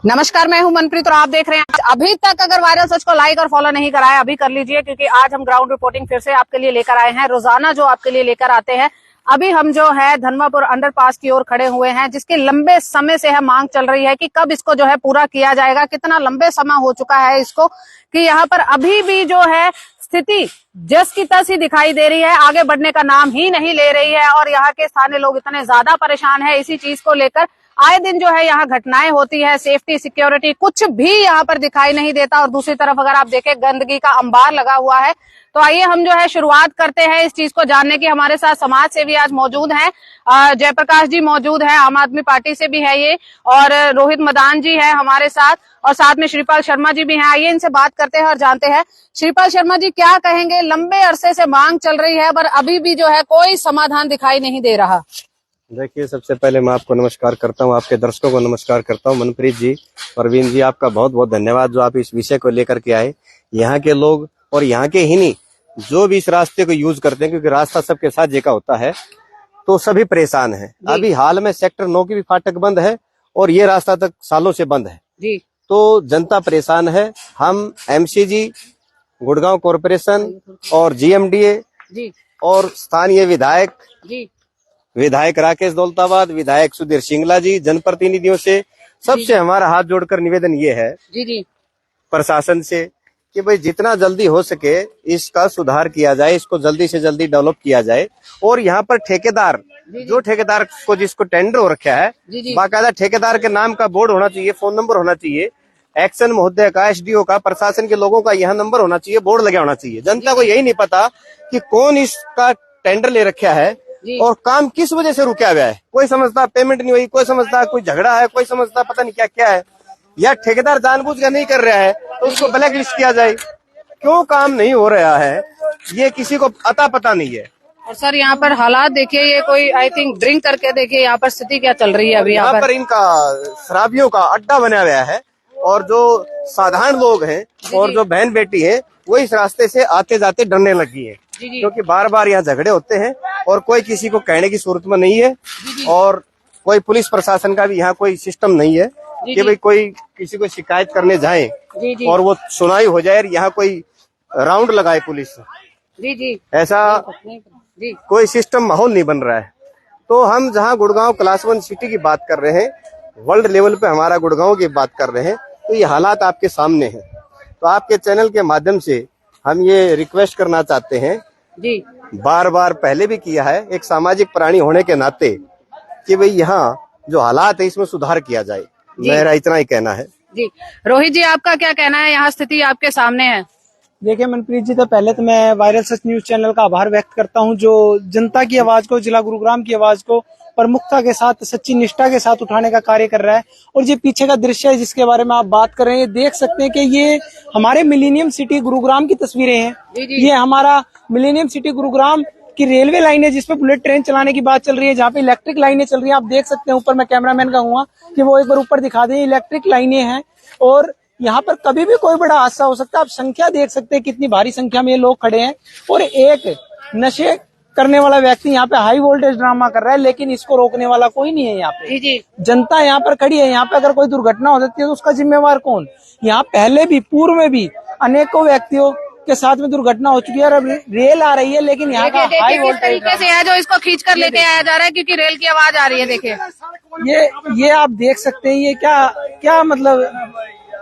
नमस्कार, मैं हूं मनप्रीत और आप देख रहे हैं। अभी तक अगर वायरल सच को लाइक और फॉलो नहीं करा है, अभी कर लीजिए, क्योंकि आज हम ग्राउंड रिपोर्टिंग फिर से आपके लिए लेकर आए हैं। रोजाना जो आपके लिए लेकर आते हैं। अभी हम जो है धनवापुर अंडरपास की ओर खड़े हुए हैं, जिसके लंबे समय से है मांग चल रही है कि कब इसको जो है पूरा किया जाएगा। कितना लंबे समय हो चुका है इसको कि यहाँ पर अभी भी जो है स्थिति जस की तस ही दिखाई दे रही है, आगे बढ़ने का नाम ही नहीं ले रही है। और यहाँ के स्थानीय लोग इतने ज्यादा परेशान है इसी चीज को लेकर। आए दिन जो है यहाँ घटनाएं होती है, सेफ्टी सिक्योरिटी कुछ भी यहाँ पर दिखाई नहीं देता। और दूसरी तरफ अगर आप देखें, गंदगी का अंबार लगा हुआ है। तो आइए हम जो है शुरुआत करते हैं इस चीज को जानने की। हमारे साथ समाज सेवी आज मौजूद हैं, जयप्रकाश जी मौजूद है, आम आदमी पार्टी से भी है ये, और रोहित मदान जी है हमारे साथ, और साथ में श्रीपाल शर्मा जी भी हैं। आइए इनसे बात करते हैं और जानते हैं। श्रीपाल शर्मा जी, क्या कहेंगे? लंबे अरसे से मांग चल रही है, पर अभी भी जो है कोई समाधान दिखाई नहीं दे रहा। देखिए, सबसे पहले मैं आपको नमस्कार करता हूं, आपके दर्शकों को नमस्कार करता हूं। मनप्रीत जी, परवीन जी, आपका बहुत बहुत धन्यवाद जो आप इस विषय को लेकर के आए। यहाँ के लोग और यहाँ के ही नहीं, जो भी इस रास्ते को यूज करते हैं, क्योंकि रास्ता सबके साथ जगह होता है, तो सभी परेशान है। अभी हाल में सेक्टर 9 की भी फाटक बंद है और ये रास्ता तक सालों से बंद है जी। तो जनता परेशान है। हम एमसीजी, गुड़गांव कॉरपोरेशन और जीएमडीए जी, और स्थानीय विधायक जी, विधायक राकेश दौलताबाद, विधायक सुधीर सिंगला जी, जनप्रतिनिधियों से सबसे हमारा हाथ जोड़कर निवेदन ये है जी प्रशासन से कि भाई जितना जल्दी हो सके इसका सुधार किया जाए, इसको जल्दी से जल्दी डेवलप किया जाए। और यहाँ पर ठेकेदार, जो ठेकेदार को जिसको टेंडर हो रखा है, बाकायदा ठेकेदार के नाम का बोर्ड होना चाहिए, फोन नंबर होना चाहिए, एक्शन महोदय का, एसडीओ का, प्रशासन के लोगों का यहाँ नंबर होना चाहिए, बोर्ड लगा होना चाहिए। जनता को यही नहीं पता कि कौन इसका टेंडर ले रखा है और काम किस वजह से रुका हुआ है। कोई समझता पेमेंट नहीं हुई, कोई समझता कोई झगड़ा है, कोई समझता पता नहीं क्या क्या है, या ठेकेदार जानबूझ कर नहीं कर रहा है तो उसको ब्लैक लिस्ट किया जाए। क्यों काम नहीं हो रहा है ये किसी को अता पता नहीं है। और सर, यहाँ पर हालात देखिए, ये कोई आई थिंक ड्रिंक करके देखिए यहाँ पर स्थिति क्या चल रही है अभी। यहाँ पर इनका शराबियों का अड्डा बना हुआ है और जो साधारण लोग हैं और जो बहन बेटी है वो इस रास्ते से आते जाते डरने लगी है, क्योंकि बार बार यहाँ झगड़े होते हैं और कोई किसी को कहने की सूरत में नहीं है। और कोई पुलिस प्रशासन का भी यहाँ कोई सिस्टम नहीं है कि भाई कोई किसी को शिकायत करने जाए और वो सुनाई हो जाए, यहाँ कोई राउंड लगाए पुलिस जी, ऐसा कोई सिस्टम माहौल नहीं बन रहा है। तो हम जहाँ गुड़गांव क्लास 1 सिटी की बात कर रहे हैं, वर्ल्ड लेवल पे हमारा गुड़गांव की बात कर रहे हैं, तो ये हालात आपके सामने हैं। तो आपके चैनल के माध्यम से हम ये रिक्वेस्ट करना चाहते हैं जी, बार बार पहले भी किया है, एक सामाजिक प्राणी होने के नाते, कि भाई यहाँ जो हालात है इसमें सुधार किया जाए। मेरा इतना ही कहना है जी। रोहित जी, आपका क्या कहना है? यहाँ स्थिति आपके सामने है। देखिए मनप्रीत जी, तो पहले तो मैं वायरल सच न्यूज चैनल का आभार व्यक्त करता हूं, जो जनता की आवाज को, जिला गुरुग्राम की आवाज को प्रमुखता के साथ, सच्ची निष्ठा के साथ उठाने का कार्य कर रहा है। और ये पीछे का दृश्य है जिसके बारे में आप बात कर रहे हैं, देख सकते हैं कि ये हमारे मिलेनियम सिटी गुरुग्राम की तस्वीरें हैं। ये हमारा मिलेनियम सिटी गुरुग्राम की रेलवे लाइन है जिसपे बुलेट ट्रेन चलाने की बात चल रही है, जहाँ पे इलेक्ट्रिक लाइनें चल रही हैं। आप देख सकते हैं, ऊपर मैं कैमरामैन का हुआ कि वो एक बार ऊपर दिखा दें, इलेक्ट्रिक लाइनें हैं। और यहाँ पर कभी भी कोई बड़ा हादसा हो सकता है। आप संख्या देख सकते हैं, कितनी भारी संख्या में ये लोग खड़े हैं। और एक नशे करने वाला व्यक्ति यहाँ पे हाई वोल्टेज ड्रामा कर रहा है, लेकिन इसको रोकने वाला कोई नहीं है। यहाँ पे जी जनता यहाँ पर खड़ी है। यहाँ पे अगर कोई दुर्घटना हो जाती है तो उसका जिम्मेवार कौन? यहाँ पहले भी, पूर्व में भी अनेकों व्यक्तियों के साथ में दुर्घटना हो चुकी है। और रेल आ रही है, लेकिन यहाँ का हाई वोल्टेज तरीके से है जो इसको खींच कर लेके आया जा रहा है, क्योंकि रेल की आवाज आ रही है। देखिए, ये आप देख सकते हैं, ये क्या मतलब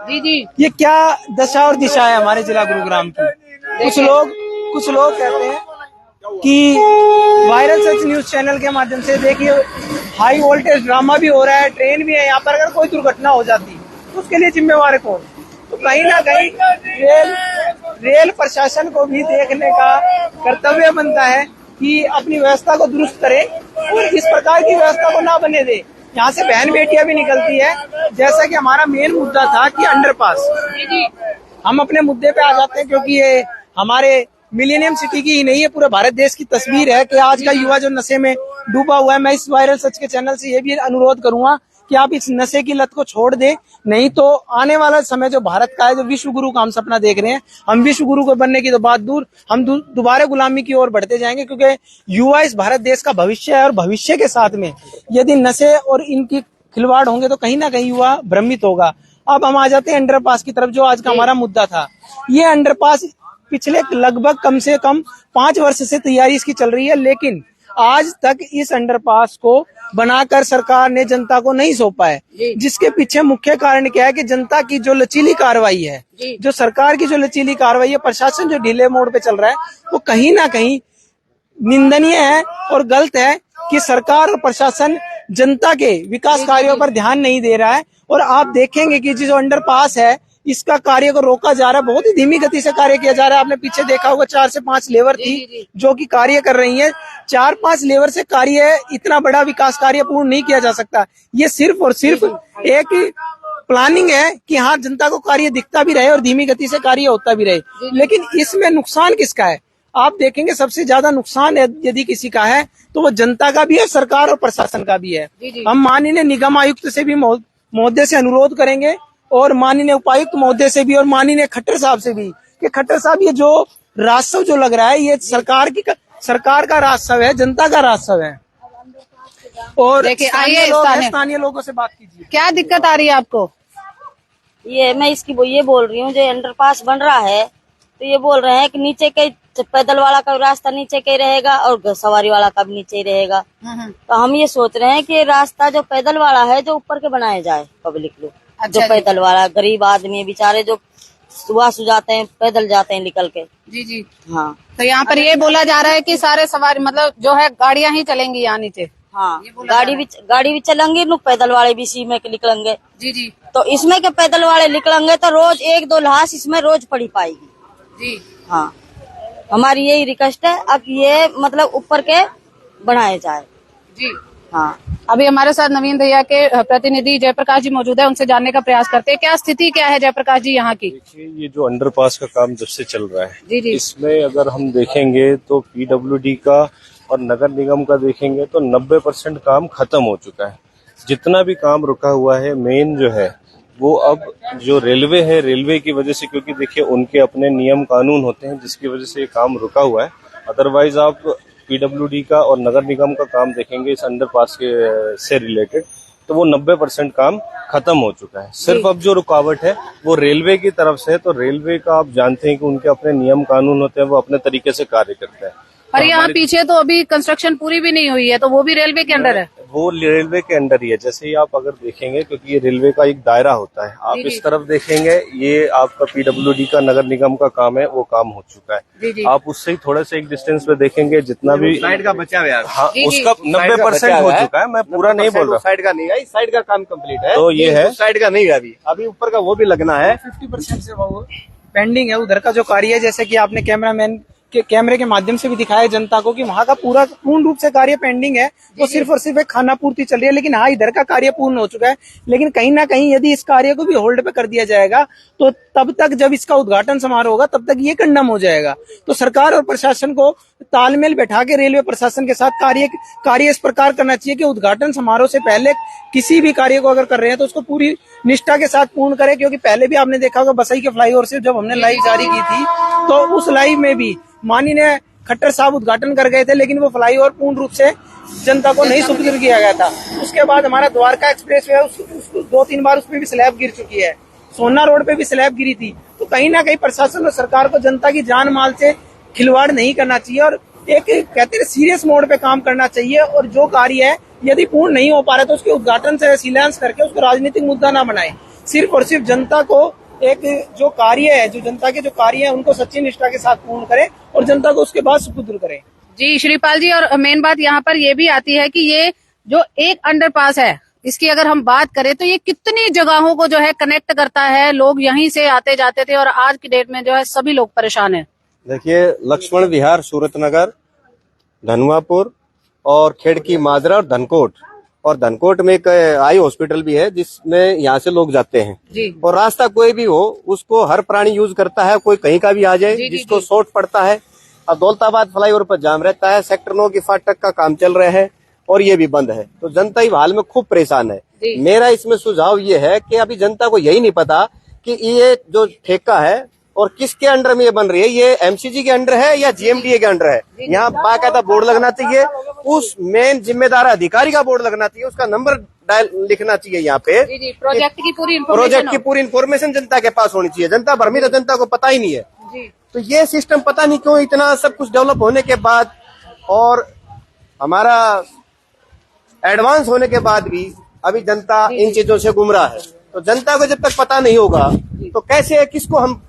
जी ये क्या दशा और दिशा है हमारे जिला गुरुग्राम की। कुछ लोग कहते हैं कि वायरल सच न्यूज चैनल के माध्यम से देखिए हाई वोल्टेज ड्रामा भी हो रहा है, ट्रेन भी है। यहाँ पर अगर कोई दुर्घटना हो जाती तो उसके लिए जिम्मेवार है कौन? तो कहीं ना कहीं रेल प्रशासन को भी देखने का कर्तव्य बनता है कि अपनी व्यवस्था को दुरुस्त करे और इस प्रकार की व्यवस्था को ना बने दे। यहाँ से बहन बेटियां भी निकलती है, जैसा कि हमारा मेन मुद्दा था कि अंडरपास। हम अपने मुद्दे पे आ जाते हैं, क्योंकि ये हमारे मिलेनियम सिटी की ही नहीं है, पूरे भारत देश की तस्वीर है कि आज का युवा जो नशे में डूबा हुआ है। मैं इस वायरल सच के चैनल से ये भी अनुरोध करूंगा कि आप इस नशे की लत को छोड़ दें, नहीं तो आने वाला समय जो भारत का है, जो विश्व गुरु का हम सपना देख रहे हैं, हम विश्व गुरु को बनने की तो बात दूर, हम दोबारा गुलामी की ओर बढ़ते जाएंगे। क्योंकि युवा इस भारत देश का भविष्य है और भविष्य के साथ में यदि नशे और इनकी खिलवाड़ होंगे तो कहीं ना कहीं युवा भ्रमित होगा। अब हम आ जाते हैं अंडरपास की तरफ, जो आज का हमारा मुद्दा था। ये अंडरपास पिछले लगभग कम से कम 5 वर्ष से तैयारी इसकी चल रही है, लेकिन आज तक इस अंडरपास को बनाकर सरकार ने जनता को नहीं सौंपा है। जिसके पीछे मुख्य कारण क्या है कि जनता की जो लचीली कार्रवाई है, जो सरकार की जो लचीली कार्रवाई है, प्रशासन जो ढीले मोड़ पे चल रहा है, वो कहीं ना कहीं निंदनीय है और गलत है कि सरकार और प्रशासन जनता के विकास कार्यों पर ध्यान नहीं दे रहा है। और आप देखेंगे कि जो अंडरपास है, इसका कार्य को रोका जा रहा है, बहुत ही धीमी गति से कार्य किया जा रहा है। आपने पीछे देखा होगा 4 से 5 लेबर थी जो कि कार्य कर रही है। 4-5 लेबर से कार्य, इतना बड़ा विकास कार्य पूर्ण नहीं किया जा सकता। ये सिर्फ और सिर्फ एक प्लानिंग है कि हाँ, जनता को कार्य दिखता भी रहे और धीमी गति से कार्य होता भी रहे। लेकिन इसमें नुकसान किसका है? आप देखेंगे सबसे ज्यादा नुकसान यदि किसी का है तो वो जनता का भी है, सरकार और प्रशासन का भी है। हम माननीय निगम आयुक्त से भी महोदय से अनुरोध करेंगे और माननीय उपायुक्त महोदय से भी और माननीय खट्टर साहब से भी कि खट्टर साहब, ये जो राजस्व जो लग रहा है, ये सरकार का राजस्व है, जनता का राजस्व है। और देखिए, आइए स्थानीय लोगों से बात कीजिए। क्या दिक्कत आ रही है आपको? ये मैं ये बोल रही हूँ, जो अंडरपास बन रहा है तो ये बोल रहे हैं कि नीचे के पैदल वाला का रास्ता नीचे के रहेगा और सवारी वाला का भी नीचे ही रहेगा। तो हम ये सोच रहे हैं कि रास्ता जो पैदल वाला है जो ऊपर के बनाया जाए, पब्लिक लोग। अच्छा, जो पैदल वाला गरीब आदमी बेचारे जो सुबह जाते हैं, पैदल जाते हैं निकल के। जी। हाँ, तो यहाँ पर ये बोला जा रहा है कि सारे सवारी मतलब जो है गाड़ियां ही चलेंगी यहाँ नीचे। हाँ, गाड़ी भी चलेंगे, लोग पैदल वाले भी इसी में के निकलेंगे। जी। तो इसमें के पैदल वाले निकलेंगे तो रोज 1-2 लाश इसमें रोज पड़ी पाएगी। जी हाँ, हमारी यही रिक्वेस्ट है, अब ये मतलब ऊपर के बनाए जाए। जी हाँ, अभी हमारे साथ नवीन भैया के प्रतिनिधि जयप्रकाश जी मौजूद है, उनसे जानने का प्रयास करते हैं। क्या स्थिति क्या है जयप्रकाश जी यहाँ की? देखिए, ये जो अंडरपास का काम जब से चल रहा है, जी। इसमें अगर हम देखेंगे तो पीडब्ल्यूडी का और नगर निगम का देखेंगे तो 90% काम खत्म हो चुका है। जितना भी काम रुका हुआ है, मेन जो है वो अब जो रेलवे है, रेलवे की वजह से, क्योंकि देखिए उनके अपने नियम कानून होते हैं जिसकी वजह से ये काम रुका हुआ है। अदरवाइज आप पीडब्ल्यूडी का और नगर निगम का काम देखेंगे इस अंडरपास के से रिलेटेड, तो वो 90% काम खत्म हो चुका है। सिर्फ अब जो रुकावट है वो रेलवे की तरफ से है। तो रेलवे का आप जानते हैं कि उनके अपने नियम कानून होते हैं, वो अपने तरीके से कार्य करते हैं। और यहाँ पीछे तो अभी कंस्ट्रक्शन पूरी भी नहीं हुई है, तो वो भी रेलवे के अंडर है? वो रेलवे के अंडर ही है। जैसे ही आप अगर देखेंगे, क्योंकि ये रेलवे का एक दायरा होता है, आप इस तरफ देखेंगे, ये आपका पीडब्ल्यूडी का नगर निगम का काम है, वो काम हो चुका है। जी। आप उससे ही थोड़े से एक डिस्टेंस पे देखेंगे, जितना भी साइड का बचा है यार। हाँ, उसका 90% हो चुका है। मैं पूरा नहीं बोल रहा, साइड का नहीं है, साइड का काम कंप्लीट है। तो ये है, साइड का नहीं है, अभी ऊपर का वो भी लगना है। 50% से वो पेंडिंग है उधर का जो कार्य है। जैसे कि आपने कैमरे के माध्यम से भी दिखाया जनता को कि वहाँ का पूर्ण रूप से कार्य पेंडिंग है। वो सिर्फ और सिर्फ एक खाना पूर्ति चल रही है। लेकिन हाँ, इधर का कार्य पूर्ण हो चुका है। लेकिन कहीं ना कहीं यदि इस कार्य को भी होल्ड पे कर दिया जाएगा तो तब तक जब इसका उद्घाटन समारोह होगा तब तक ये कंडम हो जाएगा। तो सरकार और प्रशासन को तालमेल बैठा के रेलवे प्रशासन के साथ कार्य इस प्रकार करना चाहिए कि उद्घाटन समारोह से पहले किसी भी कार्य को अगर कर रहे हैं तो उसको पूरी निष्ठा के साथ पूर्ण करें। क्योंकि पहले भी आपने देखा होगा बसई के फ्लाईओवर से जब हमने लाइव जारी की थी तो उस लाइव में भी माननीय खट्टर साहब उद्घाटन कर गए थे, लेकिन वो फ्लाईओवर पूर्ण रूप से जनता को नहीं सुपुर्द किया गया था। उसके बाद हमारा द्वारका एक्सप्रेस है, 2-3 बार उसमें भी स्लैब गिर चुकी है। सोना रोड पे भी स्लैब गिरी थी। तो कहीं ना कहीं प्रशासन और सरकार को जनता की जान माल से खिलवाड़ नहीं करना चाहिए और एक कहते हैं सीरियस मोड पे काम करना चाहिए। और जो कार्य है यदि पूर्ण नहीं हो पा रहा तो उसके उद्घाटन से शिलान्यास करके उसको राजनीतिक मुद्दा ना बनाए। सिर्फ और सिर्फ जनता को एक जो कार्य है, जो जनता के जो कार्य है उनको सच्ची निष्ठा के साथ पूर्ण करें और जनता को उसके बाद सुपुर्द करें। जी श्रीपाल जी, और मेन बात यहाँ पर ये भी आती है कि ये जो एक अंडरपास है, इसकी अगर हम बात करें तो ये कितनी जगहों को जो है कनेक्ट करता है। लोग यहीं से आते जाते थे और आज की डेट में जो है सभी लोग परेशान हैं। देखिए, लक्ष्मण विहार, सूरत नगर, धनवापुर और खेड़की माजरा और धनकोट, और धनकोट में एक आई हॉस्पिटल भी है जिसमें यहाँ से लोग जाते हैं जी। और रास्ता कोई भी हो उसको हर प्राणी यूज करता है, कोई कहीं का भी आ जाए जिसको शॉर्ट पड़ता है। अब दौलताबाद फ्लाईओवर पर जाम रहता है, सेक्टर 9 की फाटक का काम चल रहा है और ये भी बंद है। तो जनता ही हाल में खूब परेशान है। मेरा इसमें सुझाव ये है कि अभी जनता को यही नहीं पता कि ये जो ठेका है और किसके अंडर में ये बन रही है, ये एमसीजी के अंडर है या जीएमडीए के अंडर है। यहाँ बाकायदा बोर्ड लगना चाहिए, उस मेन जिम्मेदार अधिकारी का बोर्ड लगना चाहिए, उसका नंबर डायल लिखना चाहिए यहाँ पे। प्रोजेक्ट की पूरी इन्फॉर्मेशन जनता के पास होनी चाहिए। जनता भर में तो जनता को पता ही नहीं है। तो ये सिस्टम पता नहीं क्यों इतना सब कुछ डेवलप होने के बाद और हमारा एडवांस होने के बाद भी अभी जनता इन चीजों से गुमराह है। तो जनता को जब तक पता नहीं होगा तो कैसे किसको हम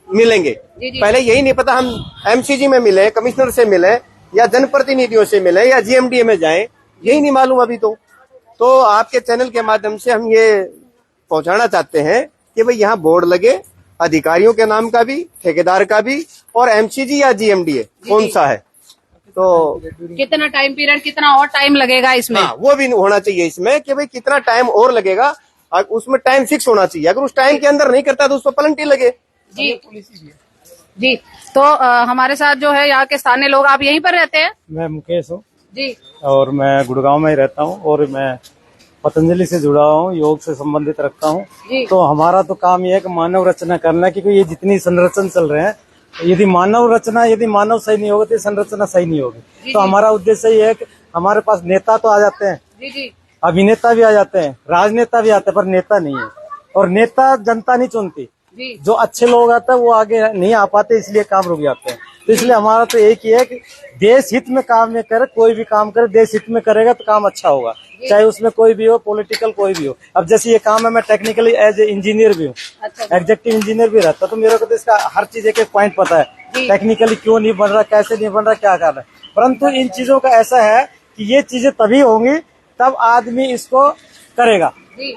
मिलेंगे। पहले यही नहीं पता, हम एमसीजी में मिले, कमिश्नर से मिले या जनप्रतिनिधियों से मिले या जीएमडीए में जाएं, यही नहीं मालूम अभी। तो आपके चैनल के माध्यम से हम ये पहुंचाना चाहते हैं कि भाई यहाँ बोर्ड लगे, अधिकारियों के नाम का भी, ठेकेदार का भी, और एमसीजी या जीएमडीए कौन सा है, तो कितना टाइम पीरियड, कितना और टाइम लगेगा इसमें। हाँ, वो भी होना चाहिए इसमें कि भाई कितना टाइम और लगेगा, उसमें टाइम फिक्स होना चाहिए। अगर उस टाइम के अंदर नहीं करता तो उस पर पेनल्टी लगे। जी तो हमारे साथ जो है यहाँ के स्थानीय लोग, आप यहीं पर रहते हैं? मैं मुकेश हूँ जी, और मैं गुड़गांव में ही रहता हूँ और मैं पतंजलि से जुड़ा हूँ, योग से संबंधित रखता हूँ। तो हमारा तो काम ये है कि मानव रचना करना, क्योंकि ये जितनी संरचना चल रहे हैं, यदि मानव मानव सही नहीं होगा तो संरचना सही नहीं होगी। तो हमारा उद्देश्य ये है कि हमारे पास नेता तो आ जाते हैं, अभिनेता भी आ जाते हैं, राजनेता भी आते हैं, पर नेता नहीं है। और नेता जनता नहीं चुनती, जो अच्छे लोग आते हैं वो आगे नहीं आ पाते, इसलिए काम रुक जाते हैं। तो इसलिए हमारा तो एक ही है कि देश हित में काम में करे, कोई भी काम करे देश हित में करेगा तो काम अच्छा होगा, चाहे उसमें कोई भी हो, पॉलिटिकल कोई भी हो। अब जैसे ये काम है, मैं टेक्निकली एज ए इंजीनियर भी हूँ, एग्जीक्यूटिव इंजीनियर भी रहता, तो मेरे को तो इसका हर चीज एक पॉइंट पता है, टेक्निकली क्यों नहीं बन रहा, कैसे नहीं बन रहा, क्या कर रहा है। परंतु इन चीजों का ऐसा है कि ये चीजें तभी होंगी तब आदमी इसको करेगा,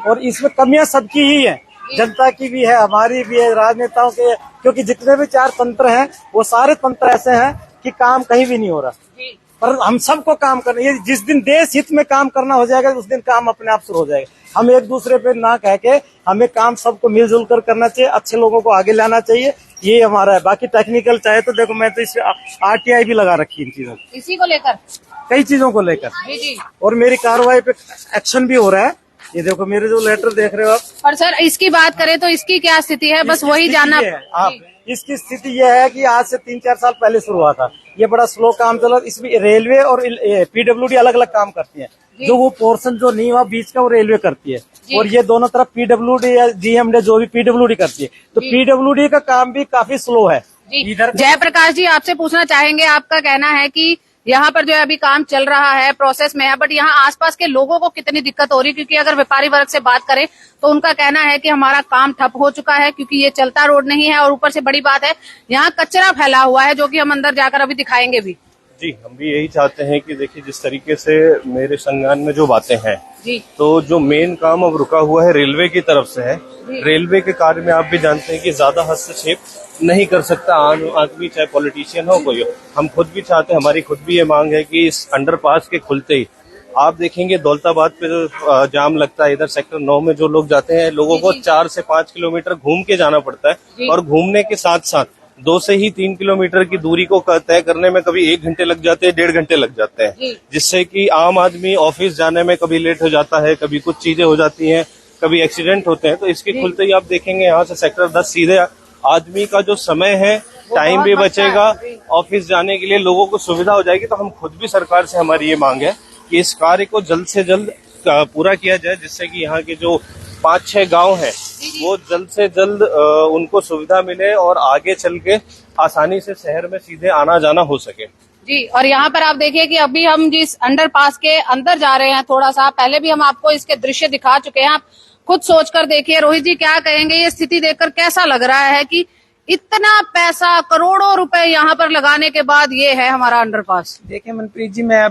और इसमें कमियां सबकी ही है, जनता की भी है, हमारी भी है, राजनेताओं के, क्योंकि जितने भी चार तंत्र हैं वो सारे तंत्र ऐसे हैं कि काम कहीं भी नहीं हो रहा। पर हम सबको काम करना, ये जिस दिन देश हित में काम करना हो जाएगा उस दिन काम अपने आप शुरू हो जाएगा। हम एक दूसरे पे ना कह के हमें काम सबको मिलजुल कर करना चाहिए, अच्छे लोगों को आगे लाना चाहिए, ये हमारा है। बाकी टेक्निकल चाहे तो देखो, मैं तो इस आरटीआई भी लगा रखी है इन चीजों को, इसी को लेकर, कई चीजों को लेकर, और मेरी कार्रवाई पे एक्शन भी हो रहा है। ये देखो मेरे जो लेटर देख रहे हो आप। और सर इसकी बात करें तो इसकी क्या स्थिति है, बस वही जानना है आप। इसकी स्थिति यह है कि आज से 3-4 साल पहले शुरू हुआ था, ये बड़ा स्लो काम चला। इसमें रेलवे और पीडब्ल्यूडी अलग अलग काम करती है, जो वो पोर्शन जो नहीं हुआ बीच का वो रेलवे करती है, और ये दोनों तरफ पीडब्ल्यूडी या जीएमडी जो भी पीडब्ल्यूडी करती है। तो पीडब्ल्यूडी का काम भी काफी स्लो है इधर। जयप्रकाश जी, आपसे पूछना चाहेंगे, आपका कहना है कि यहाँ पर जो है अभी काम चल रहा है, प्रोसेस में है, बट यहाँ आसपास के लोगों को कितनी दिक्कत हो रही है? क्योंकि अगर व्यापारी वर्ग से बात करें तो उनका कहना है कि हमारा काम ठप हो चुका है, क्योंकि ये चलता रोड नहीं है, और ऊपर से बड़ी बात है यहाँ कचरा फैला हुआ है, जो कि हम अंदर जाकर अभी दिखाएंगे भी। जी, हम भी यही चाहते हैं कि देखिए जिस तरीके से मेरे संज्ञान में जो बातें हैं, तो जो मेन काम अब रुका हुआ है रेलवे की तरफ से है। रेलवे के कार्य में आप भी जानते हैं कि ज्यादा हस्तक्षेप नहीं कर सकता आदमी, चाहे पॉलिटिशियन हो कोई हो। हम खुद भी चाहते हैं, हमारी खुद भी ये मांग है कि इस अंडरपास के खुलते ही आप देखेंगे दौलताबाद पे जो जाम लगता है, इधर सेक्टर 9 में जो लोग जाते हैं, लोगों को 4 से 5 किलोमीटर घूम के जाना पड़ता है, और घूमने के साथ साथ 2 से ही 3 किलोमीटर की दूरी को तय करने में कभी 1 घंटे लग जाते हैं, 1.5 घंटे लग जाते हैं, जिससे कि आम आदमी ऑफिस जाने में कभी लेट हो जाता है, कभी कुछ चीजें हो जाती हैं, कभी एक्सीडेंट होते हैं। तो इसके खुलते ही आप देखेंगे यहाँ से सेक्टर 10 सीधे आदमी का जो समय है, टाइम भी बचेगा, ऑफिस जाने के लिए लोगों को सुविधा हो जाएगी। तो हम खुद भी सरकार से हमारी ये मांग है कि इस कार्य को जल्द से जल्द पूरा किया जाए, जिससे कि यहाँ के जो 5-6 गांव हैं वो जल्द से जल्द उनको सुविधा मिले और आगे चल के आसानी से शहर में सीधे आना जाना हो सके। जी, और यहाँ पर आप देखिए कि अभी हम जिस अंडरपास के अंदर जा रहे हैं, थोड़ा सा पहले भी हम आपको इसके दृश्य दिखा चुके हैं, आप खुद सोचकर देखिए। रोहित जी क्या कहेंगे, ये स्थिति देखकर कैसा लग रहा है कि इतना पैसा, करोड़ों रुपए यहाँ पर लगाने के बाद ये है हमारा अंडरपास? देखिए मनप्रीत जी, मैं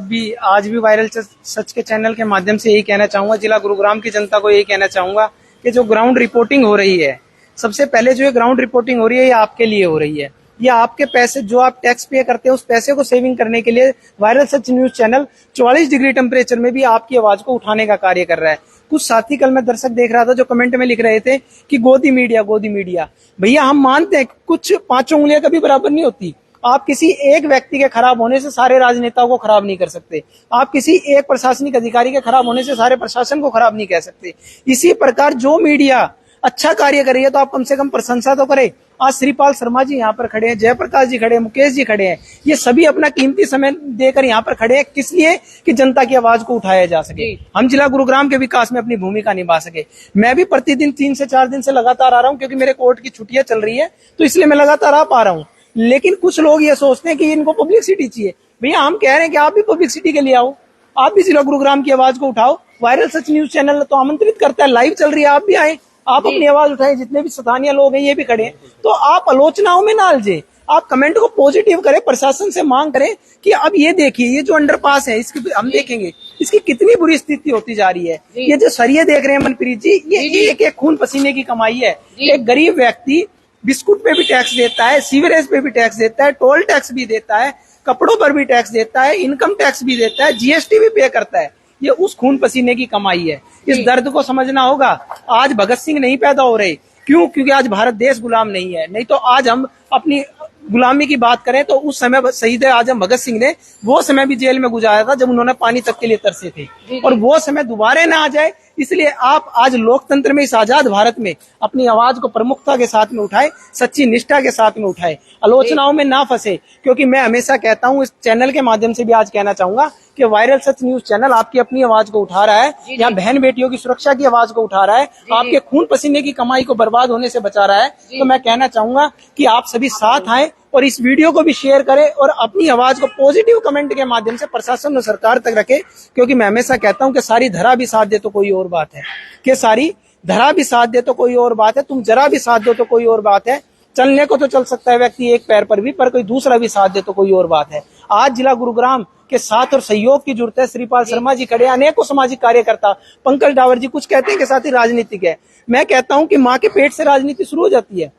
आज भी वायरल सच के चैनल के माध्यम से यही कहना चाहूंगा, जिला गुरुग्राम की जनता को यही कहना चाहूंगा कि जो ग्राउंड रिपोर्टिंग हो रही है, सबसे पहले जो ग्राउंड रिपोर्टिंग हो रही है, ये आपके लिए हो रही है। ये आपके पैसे जो आप टैक्स पे करते हैं, उस पैसे को सेविंग करने के लिए वायरल सच न्यूज चैनल 44 डिग्री टेम्परेचर में भी आपकी आवाज को उठाने का कार्य कर रहा है। कुछ साथी, कल मैं दर्शक देख रहा था जो कमेंट में लिख रहे थे कि गोदी मीडिया, गोदी मीडिया। भैया हम मानते हैं कुछ 5 उंगलियां कभी बराबर नहीं होती। आप किसी एक व्यक्ति के खराब होने से सारे राजनेताओं को खराब नहीं कर सकते। आप किसी एक प्रशासनिक अधिकारी के खराब होने से सारे प्रशासन को खराब नहीं कह सकते। इसी प्रकार जो मीडिया अच्छा कार्य कर रही है तो आप कम से कम प्रशंसा तो करें। आज श्रीपाल शर्मा जी यहाँ पर खड़े हैं, जयप्रकाश जी खड़े हैं, मुकेश जी खड़े हैं। ये सभी अपना कीमती समय देकर यहाँ पर खड़े हैं, किस लिए? कि जनता की आवाज को उठाया जा सके, हम जिला गुरुग्राम के विकास में अपनी भूमिका निभा सके। मैं भी प्रतिदिन 3 से 4 दिन से लगातार आ रहा हूँ, क्योंकि मेरे कोर्ट की छुट्टियां चल रही है, तो इसलिए मैं लगातार आ पा रहा हूँ। लेकिन कुछ लोग ये सोचते हैं कि इनको पब्लिसिटी चाहिए। भैया हम कह रहे हैं कि आप भी पब्लिसिटी के लिए आओ, आप भी जिला गुरुग्राम की आवाज को उठाओ। वायरल सच न्यूज चैनल तो आमंत्रित करता है, लाइव चल रही है, आप भी आए, आप अपनी आवाज उठाएं। जितने भी स्थानीय लोग हैं ये भी खड़े हैं, तो आप आलोचनाओं में ना अलझे, आप कमेंट को पॉजिटिव करें, प्रशासन से मांग करें कि अब ये देखिए, ये जो अंडरपास है इसकी हम देखेंगे इसकी कितनी बुरी स्थिति होती जा रही है। ये जो सरिये देख रहे हैं मनप्रीत जी, ये एक खून पसीने की कमाई है। एक गरीब व्यक्ति बिस्कुट पे भी टैक्स देता है, सीवरेज पे भी टैक्स देता है, टोल टैक्स भी देता है, कपड़ों पर भी टैक्स देता है, इनकम टैक्स भी देता है, जीएसटी भी पे करता है। ये उस खून पसीने की कमाई है। इस दर्द को समझना होगा। आज भगत सिंह नहीं पैदा हो रहे, क्यों? क्योंकि आज भारत देश गुलाम नहीं है। नहीं तो आज हम अपनी गुलामी की बात करें तो उस समय शहीद आजम भगत सिंह ने वो समय भी जेल में गुजारा था जब उन्होंने पानी तक के लिए तरसे थे, और वो समय दोबारा ना आ जाए, इसलिए आप आज लोकतंत्र में, इस आजाद भारत में अपनी आवाज को प्रमुखता के साथ में उठाए, सच्ची निष्ठा के साथ में उठाए, आलोचनाओं में ना फंसे। क्योंकि मैं हमेशा कहता हूं, इस चैनल के माध्यम से भी आज कहना चाहूंगा कि वायरल सच न्यूज चैनल आपकी अपनी आवाज को उठा रहा है, यहाँ बहन बेटियों की सुरक्षा की आवाज को उठा रहा है, आपके खून पसीने की कमाई को बर्बाद होने से बचा रहा है। तो मैं कहना चाहूंगा कि आप सभी साथ आए और इस वीडियो को भी शेयर करें और अपनी आवाज को पॉजिटिव कमेंट के माध्यम से प्रशासन और सरकार तक रखें। क्योंकि मैं हमेशा कहता हूं कि सारी धरा भी साथ दे तो कोई और बात है, कि सारी धरा भी साथ दे तो कोई और बात है, तुम जरा भी साथ दो तो कोई और बात है। चलने को तो चल सकता है व्यक्ति एक पैर पर भी, पर कोई दूसरा भी साथ दे तो कोई और बात है। आज जिला गुरुग्राम के साथ और सहयोग की जरूरत है। श्रीपाल शर्मा जी खड़े, अनेकों सामाजिक कार्यकर्ता, पंकज डावर जी, कुछ कहते हैं कि साथ ही राजनीतिक है। मैं कहता हूं कि माँ के पेट से राजनीति शुरू हो जाती है।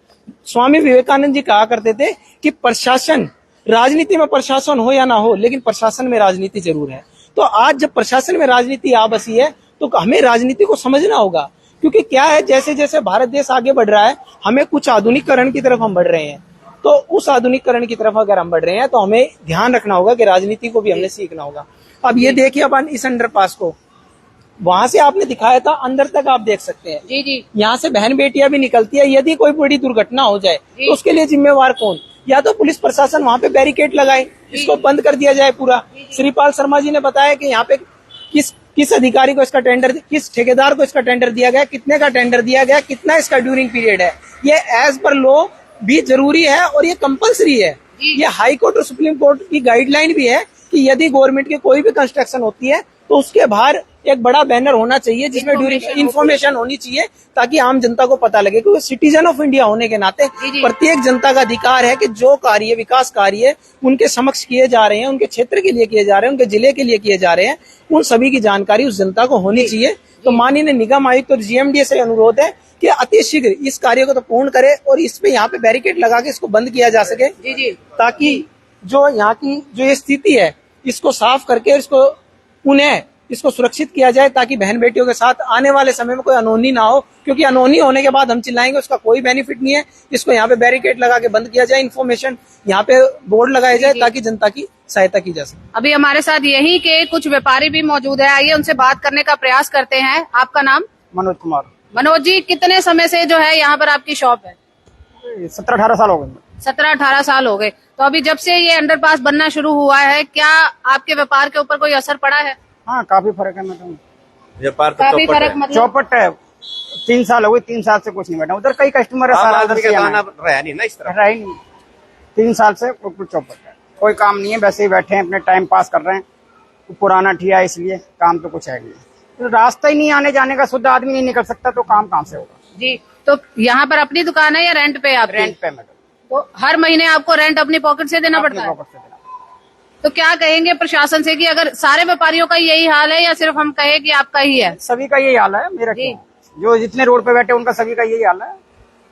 स्वामी विवेकानंद जी कहा करते थे कि प्रशासन, राजनीति में प्रशासन हो या ना हो, लेकिन प्रशासन में राजनीति जरूर है। तो आज जब प्रशासन में राजनीति आ बसी है तो हमें राजनीति को समझना होगा। क्योंकि क्या है, जैसे जैसे भारत देश आगे बढ़ रहा है, हमें कुछ आधुनिकीकरण की तरफ हम बढ़ रहे हैं। तो उस आधुनिकीकरण की तरफ अगर हम बढ़ रहे हैं तो हमें ध्यान रखना होगा कि राजनीति को भी हमने सीखना होगा। अब ये देखिए, अपन इस अंडरपास को वहां से आपने दिखाया था, अंदर तक आप देख सकते हैं। जी। यहाँ से बहन बेटियां भी निकलती है। यदि कोई बड़ी दुर्घटना हो जाए तो उसके लिए जिम्मेवार कौन? या तो पुलिस प्रशासन वहां पे बैरिकेड लगाए, इसको बंद कर दिया जाए पूरा। श्रीपाल शर्मा जी ने बताया कि यहाँ पे किस अधिकारी को इसका टेंडर, किस ठेकेदार को इसका टेंडर दिया गया, कितने का टेंडर दिया गया, कितना इसका ड्यूरिंग पीरियड है। ये एज पर लॉ भी जरूरी है और ये कंपलसरी है। ये हाई कोर्ट और सुप्रीम कोर्ट की गाइडलाइन भी है कि यदि गवर्नमेंट की कोई भी कंस्ट्रक्शन होती है तो उसके बाहर एक बड़ा बैनर होना चाहिए जिसमें ड्यूरिंग इन्फॉर्मेशन होनी चाहिए, ताकि आम जनता को पता लगे। क्योंकि सिटीजन ऑफ इंडिया होने के नाते प्रत्येक जनता का अधिकार है कि जो कार्य, विकास कार्य उनके समक्ष किए जा रहे हैं, उनके क्षेत्र के लिए किए जा रहे हैं, उनके जिले के लिए किए जा रहे हैं, उन सभी की जानकारी उस जनता को होनी चाहिए। तो माननीय निगम आयुक्त और जीएमडीए से अनुरोध है कि अति शीघ्र इस कार्य को तो पूर्ण करे और इस पे यहाँ पे बैरिकेड लगा के इसको बंद किया जा सके, ताकि जो यहाँ की जो ये स्थिति है इसको साफ करके इसको पुनः इसको सुरक्षित किया जाए, ताकि बहन बेटियों के साथ आने वाले समय में कोई अनहोनी ना हो। क्योंकि अनहोनी होने के बाद हम चिल्लाएंगे, उसका कोई बेनिफिट नहीं है। इसको यहाँ पे बैरिकेड लगा के बंद किया जाए, इन्फॉर्मेशन यहाँ पे बोर्ड लगाए जाए ताकि जनता की सहायता की जा सके। अभी हमारे साथ यही के कुछ व्यापारी भी मौजूद है, आइए उनसे बात करने का प्रयास करते हैं। आपका नाम? मनोज कुमार। मनोज जी, कितने समय से जो है यहाँ पर आपकी शॉप है? 17-18 साल हो गए। 17-18 साल हो गए। तो अभी जब से ये अंडरपास बनना शुरू हुआ है, क्या आपके व्यापार के ऊपर कोई असर पड़ा है? हाँ, काफी फर्क है। मैं व्यापार तो काफी फर्क, मतलब चौपट है। 3 साल हो गए, 3 साल से कुछ नहीं बैठा। उधर कई कस्टमर है, सारा उधर से रहा नहीं ना, इस तरह रहा ही नहीं। 3 साल से बिल्कुल चौपट है, कोई काम नहीं है, वैसे ही बैठे हैं, अपने टाइम पास कर रहे हैं। पुराना ठिया है इसलिए, काम तो कुछ है नहीं। तो रास्ता ही नहीं आने जाने का, शुद्ध आदमी नहीं निकल सकता, तो काम कहाँ से होगा जी। तो यहाँ पर अपनी दुकान है या रेंट पे? आप रेंट पे मैडम। तो हर महीने आपको रेंट अपनी पॉकेट से देना पड़ता है? तो क्या कहेंगे प्रशासन से कि अगर सारे व्यापारियों का यही हाल है या सिर्फ हम कहें कि आपका ही है? सभी का यही हाल है, मेरा क्यों? जो जितने रोड पे बैठे उनका सभी का यही हाल है,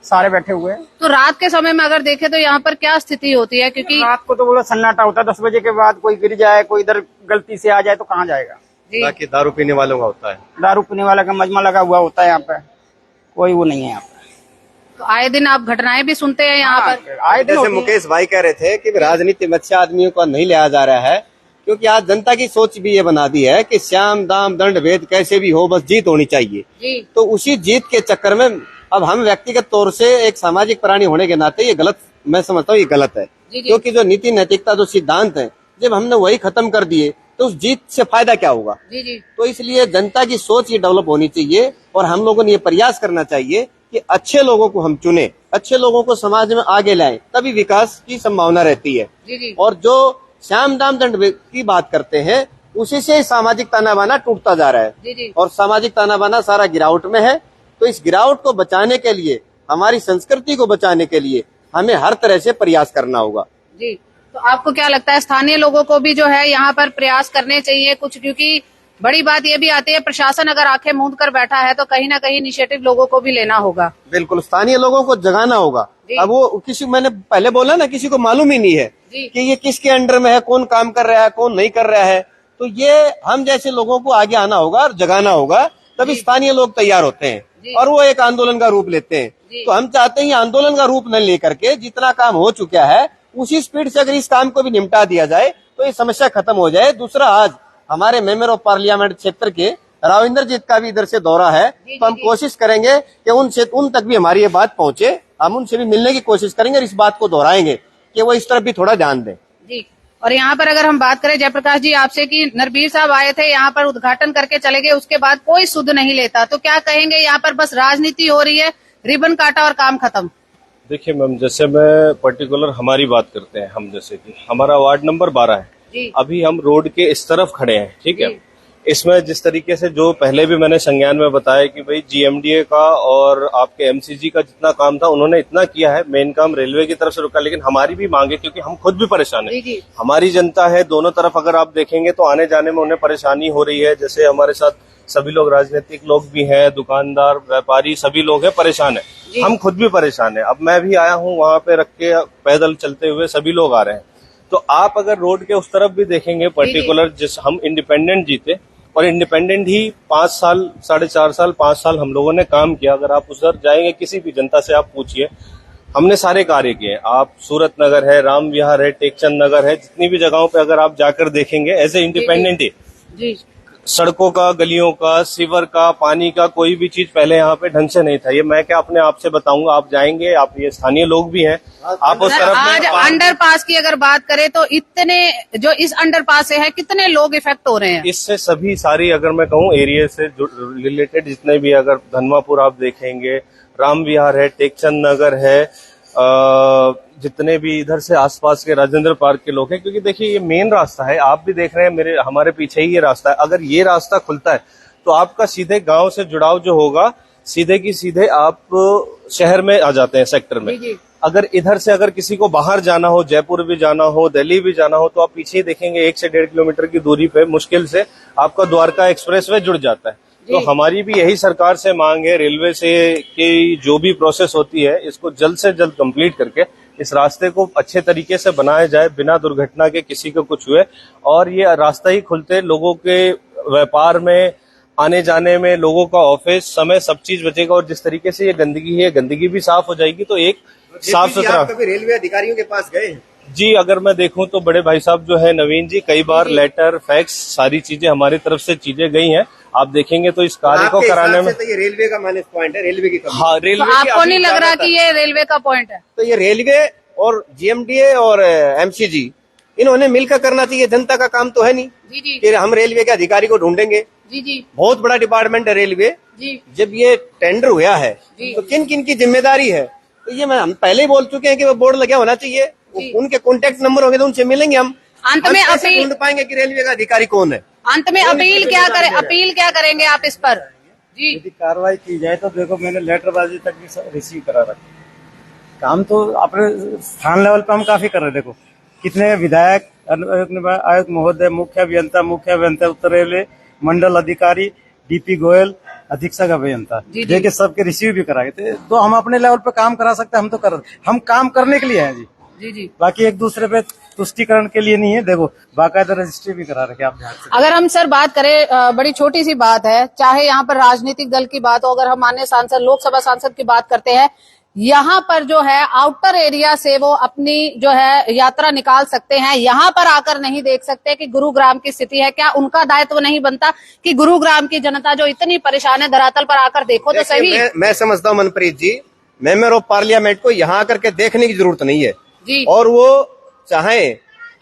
सारे बैठे हुए हैं। तो रात के समय में अगर देखें तो यहाँ पर क्या स्थिति होती है? क्योंकि रात को तो बोला सन्नाटा होता है, 10 बजे के बाद कोई गिर जाए, कोई इधर गलती से आ जाए तो कहाँ जाएगा। बाकी दारू पीने वालों का होता है, दारू पीने वाला का मजमा लगा हुआ होता है यहाँ पे, कोई वो नहीं है यहाँ पे। तो आए दिन आप घटनाएं भी सुनते हैं यहाँ पर? आए दिन जैसे मुकेश भाई कह रहे थे कि राजनीति में अच्छे आदमियों को नहीं लिया जा रहा है, क्योंकि आज जनता की सोच भी ये बना दी है कि श्याम दाम दंड भेद कैसे भी हो, बस जीत होनी चाहिए। जी। तो उसी जीत के चक्कर में अब हम व्यक्तिगत तौर से एक सामाजिक प्राणी होने के नाते ये गलत, मैं समझता हूँ ये गलत है, क्योंकि जो नीति नैतिकता जो सिद्धांत है जब हमने वही खत्म कर दिए तो उस जीत से फायदा क्या होगा। तो इसलिए जनता की सोच ये डेवलप होनी चाहिए और हम लोगों ने ये प्रयास करना चाहिए कि अच्छे लोगों को हम चुने, अच्छे लोगों को समाज में आगे लाएं, तभी विकास की संभावना रहती है। और जो श्याम दाम दंड की बात करते हैं उसी से सामाजिक ताना बाना टूटता जा रहा है और सामाजिक ताना बाना सारा गिरावट में है। तो इस गिरावट को बचाने के लिए, हमारी संस्कृति को बचाने के लिए हमें हर तरह से प्रयास करना होगा। जी, तो आपको क्या लगता है स्थानीय लोगों को भी जो है यहाँ पर प्रयास करने चाहिए कुछ, क्योंकि बड़ी बात ये भी आती है प्रशासन अगर आंखें मूंद कर बैठा है तो कहीं ना कहीं इनिशिएटिव लोगों को भी लेना होगा। बिल्कुल, स्थानीय लोगों को जगाना होगा। अब वो किसी, मैंने पहले बोला ना, किसी को मालूम ही नहीं है कि ये किसके अंडर में है, कौन काम कर रहा है, कौन नहीं कर रहा है। तो ये हम जैसे लोगों को आगे आना होगा और जगाना होगा, तभी स्थानीय लोग तैयार होते हैं और वो एक आंदोलन का रूप लेते हैं। तो हम चाहते हैं आंदोलन का रूप न लेकर के जितना काम हो चुका है उसी स्पीड से अगर इस काम को भी निपटा दिया जाए तो ये समस्या खत्म हो जाए। दूसरा, आज हमारे मेंबर ऑफ पार्लियामेंट क्षेत्र के राविंदर जीत का भी इधर से दौरा है, तो हम कोशिश करेंगे कि उन तक भी हमारी ये बात पहुंचे। हम उनसे भी मिलने की कोशिश करेंगे और इस बात को दोहराएंगे कि वो इस तरफ भी थोड़ा ध्यान दें। जी, और यहाँ पर अगर हम बात करें जयप्रकाश जी आपसे कि नरबीर साहब आए थे यहाँ पर, उद्घाटन करके चले गए, उसके बाद कोई सुध नहीं लेता, तो क्या कहेंगे यहाँ पर बस राजनीति हो रही है, रिबन काटा और काम खत्म? देखिए मैम, जैसे मैं पर्टिकुलर हमारी बात करते हैं, हम जैसे कि हमारा वार्ड नंबर 12 है, अभी हम रोड के इस तरफ खड़े हैं, ठीक है। इसमें जिस तरीके से जो पहले भी मैंने संज्ञान में बताया कि भाई जीएमडीए का और आपके एमसीजी का जितना काम था उन्होंने इतना किया है, मेन काम रेलवे की तरफ से रुका, लेकिन हमारी भी मांग है क्योंकि हम खुद भी परेशान है, हमारी जनता है दोनों तरफ। अगर आप देखेंगे तो आने जाने में उन्हें परेशानी हो रही है। जैसे हमारे साथ सभी लोग, राजनीतिक लोग भी हैं, दुकानदार, व्यापारी, सभी लोग हैं, परेशान है, हम खुद भी परेशान है। अब मैं भी आया हूँ वहां पे रख के, पैदल चलते हुए सभी लोग आ रहे हैं। तो आप अगर रोड के उस तरफ भी देखेंगे पर्टिकुलर, जिस हम इंडिपेंडेंट जीते और इंडिपेंडेंट ही 5 साल, 4.5 साल, 5 साल हम लोगों ने काम किया। अगर आप उधर जाएंगे किसी भी जनता से आप पूछिए, हमने सारे कार्य किए। आप सूरत नगर है, राम विहार है, टेकचंद नगर है, जितनी भी जगहों पे अगर आप जाकर देखेंगे एज ए इंडिपेंडेंट ही, सड़कों का, गलियों का, सीवर का, पानी का, कोई भी चीज पहले यहाँ पे ढंग से नहीं था। ये मैं क्या अपने आप से बताऊंगा, आप जाएंगे, आप ये स्थानीय लोग भी हैं, आप उस तरफ आज अंडरपास की अगर बात करें तो इतने जो इस अंडरपास से है कितने लोग इफेक्ट हो रहे हैं इससे? सभी सारी, अगर मैं कहूँ एरिया से रिलेटेड जितने भी, अगर धनवापुर आप देखेंगे, राम विहार है, टेकचंद नगर है, जितने भी इधर से आसपास के राजेंद्र पार्क के लोग हैं, क्योंकि देखिए ये मेन रास्ता है, आप भी देख रहे हैं, हमारे पीछे ही ये रास्ता है। अगर ये रास्ता खुलता है तो आपका सीधे गांव से जुड़ाव जो होगा, सीधे की सीधे आप शहर में आ जाते हैं, सेक्टर में। अगर इधर से अगर किसी को बाहर जाना हो, जयपुर भी जाना हो, दिल्ली भी जाना हो, तो आप पीछे ही देखेंगे 1 से 1.5 किलोमीटर की दूरी पे मुश्किल से आपका द्वारका एक्सप्रेसवे जुड़ जाता है। तो हमारी भी यही सरकार से मांग है, रेलवे से, कि जो भी प्रोसेस होती है इसको जल्द से जल्द कंप्लीट करके इस रास्ते को अच्छे तरीके से बनाया जाए, बिना दुर्घटना के किसी को कुछ हुए। और ये रास्ता ही खुलते लोगों के व्यापार में, आने जाने में, लोगों का ऑफिस समय, सब चीज बचेगा। और जिस तरीके से ये गंदगी है, गंदगी भी साफ हो जाएगी। तो एक साफ सुथरा, कभी रेलवे अधिकारियों के पास गए? जी, अगर मैं देखूं तो बड़े भाई साहब जो है नवीन जी, कई बार लेटर, फैक्स, सारी चीजें हमारी तरफ से चीजें गई हैं। आप देखेंगे तो इस कार्य को कराने में, तो ये रेलवे का माइनस पॉइंट है, रेलवे की कमी। हाँ, रेलवे तो आपको नहीं लग रहा कि ये रेलवे का पॉइंट है? तो ये रेलवे और जीएमडीए और एमसीजी, इन्होंने मिलकर करना चाहिए। जनता का काम तो है नहीं कि हम रेलवे के अधिकारी को ढूंढेंगे। बहुत बड़ा डिपार्टमेंट है रेलवे। जब ये टेंडर हुआ है तो किन किन की जिम्मेदारी है, तो ये हम पहले ही बोल चुके हैं कि वो बोर्ड लगा होना चाहिए। उनके कॉन्टेक्ट नंबर होंगे तो उनसे मिलेंगे हम। अंत में अपील ढूंढ पाएंगे कि रेलवे का अधिकारी कौन है। अंत में अपील क्या करें, अपील क्या करेंगे आप इस पर? जी, यदि कार्रवाई की जाए तो देखो, मैंने लेटरबाजी तक भी रिसीव करा रखा। काम तो अपने स्थान लेवल पे हम काफी कर रहे हैं। देखो कितने विधायक, आयुक्त महोदय, मुख्य अभियंता उत्तर रेलवे, मंडल अधिकारी, डीपी गोयल, अधीक्षक अभियंता, देखिए सबके रिसीव भी कराए थे। तो हम अपने लेवल पे काम करा सकते हैं, हम तो कर, हम काम करने के लिए हैं जी। जी, बाकी एक दूसरे पे तुष्टिकरण के लिए नहीं है। देखो बाकायदा रजिस्ट्री भी करा रखे आप ध्यान से। अगर हम सर बात करें, बड़ी छोटी सी बात है, चाहे यहाँ पर राजनीतिक दल की बात हो, अगर हम माननीय सांसद, लोकसभा सांसद की बात करते हैं, यहाँ पर जो है आउटर एरिया से वो अपनी जो है यात्रा निकाल सकते हैं, यहाँ पर आकर नहीं देख सकते कि गुरुग्राम की स्थिति है क्या। उनका दायित्व नहीं बनता कि गुरुग्राम की जनता जो इतनी परेशान है धरातल पर आकर देखो तो सही। मैं समझता हूँ मनप्रीत जी, मेंबर ऑफ पार्लियामेंट को यहाँ आकर के देखने की जरूरत नहीं है जी। और वो चाहे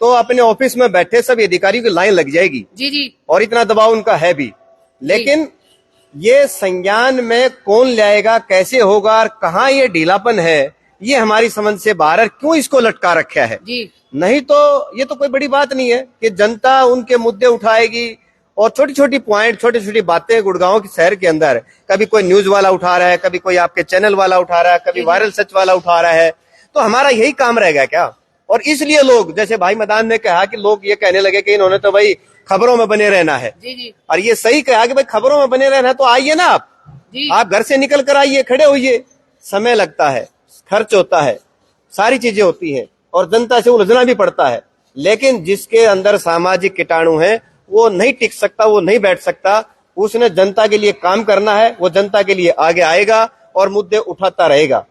तो अपने ऑफिस में बैठे सभी अधिकारियों की लाइन लग जाएगी जी जी। और इतना दबाव उनका है भी, लेकिन ये संज्ञान में कौन लाएगा, कैसे होगा और कहाँ ये ढीलापन है, ये हमारी समझ से बाहर है। क्यों इसको लटका रखा है जी। नहीं तो ये तो कोई बड़ी बात नहीं है कि जनता उनके मुद्दे उठाएगी और छोटी छोटी पॉइंट, छोटी छोटी बातें गुड़गांव के शहर के अंदर कभी कोई न्यूज वाला उठा रहा है, कभी कोई आपके चैनल वाला उठा रहा है, कभी वायरल सच वाला उठा रहा है, तो हमारा यही काम रहेगा क्या। और इसलिए लोग, जैसे भाई मदान ने कहा कि लोग ये कहने लगे कि इन्होंने तो भाई खबरों में बने रहना है जी जी। और ये सही कहा कि भाई खबरों में बने रहना है तो आइए ना आप घर से निकल कर आइए, खड़े होइए। समय लगता है, खर्च होता है, सारी चीजें होती है और जनता से उलझना भी पड़ता है, लेकिन जिसके अंदर सामाजिक कीटाणु है वो नहीं टिक सकता, वो नहीं बैठ सकता। उसने जनता के लिए काम करना है, वो जनता के लिए आगे आएगा और मुद्दे उठाता रहेगा।